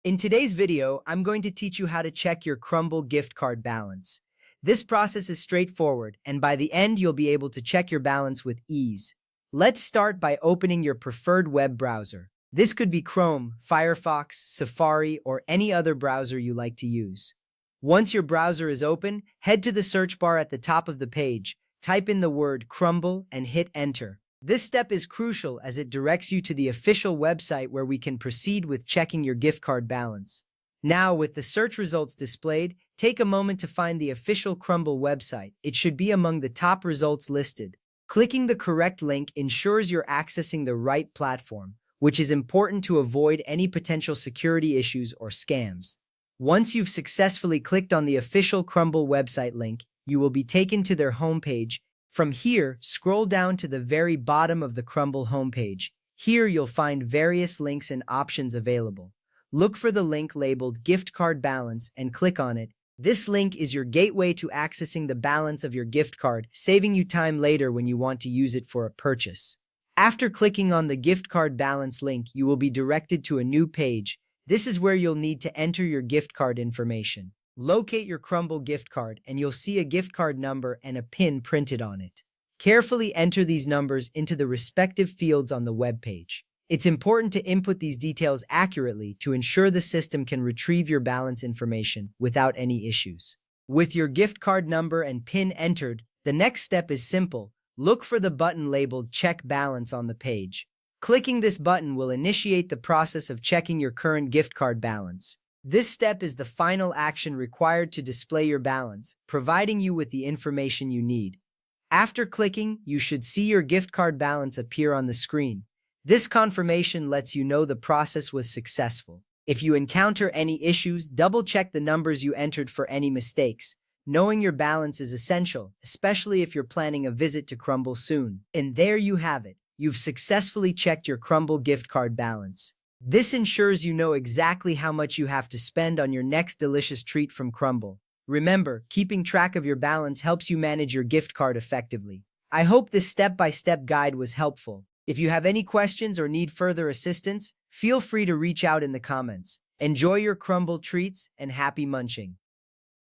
In today's video, I'm going to teach you how to check your Crumbl gift card balance. This process is straightforward, and by the end, you'll be able to check your balance with ease. Let's start by opening your preferred web browser. This could be Chrome, Firefox, Safari, or any other browser you like to use. Once your browser is open, head to the search bar at the top of the page, type in the word Crumbl, and hit enter. This step is crucial as it directs you to the official website where we can proceed with checking your gift card balance. Now, with the search results displayed, take a moment to find the official Crumbl website. It should be among the top results listed. Clicking the correct link ensures you're accessing the right platform, which is important to avoid any potential security issues or scams. Once you've successfully clicked on the official Crumbl website link, you will be taken to their homepage. From here, scroll down to the very bottom of the Crumbl homepage. Here you'll find various links and options available. Look for the link labeled Gift Card Balance and click on it. This link is your gateway to accessing the balance of your gift card, saving you time later when you want to use it for a purchase. After clicking on the Gift Card Balance link, you will be directed to a new page. This is where you'll need to enter your gift card information. Locate your Crumbl gift card and you'll see a gift card number and a PIN printed on it. Carefully enter these numbers into the respective fields on the web page. It's important to input these details accurately to ensure the system can retrieve your balance information without any issues. With your gift card number and PIN entered, the next step is simple. Look for the button labeled Check Balance on the page. Clicking this button will initiate the process of checking your current gift card balance. This step is the final action required to display your balance, providing you with the information you need. After clicking, you should see your gift card balance appear on the screen. This confirmation lets you know the process was successful. If you encounter any issues, double-check the numbers you entered for any mistakes. Knowing your balance is essential, especially if you're planning a visit to Crumbl soon. And there you have it. You've successfully checked your Crumbl gift card balance. This ensures you know exactly how much you have to spend on your next delicious treat from Crumbl. Remember, keeping track of your balance helps you manage your gift card effectively. I hope this step-by-step guide was helpful. If you have any questions or need further assistance, feel free to reach out in the comments. Enjoy your Crumbl treats and happy munching.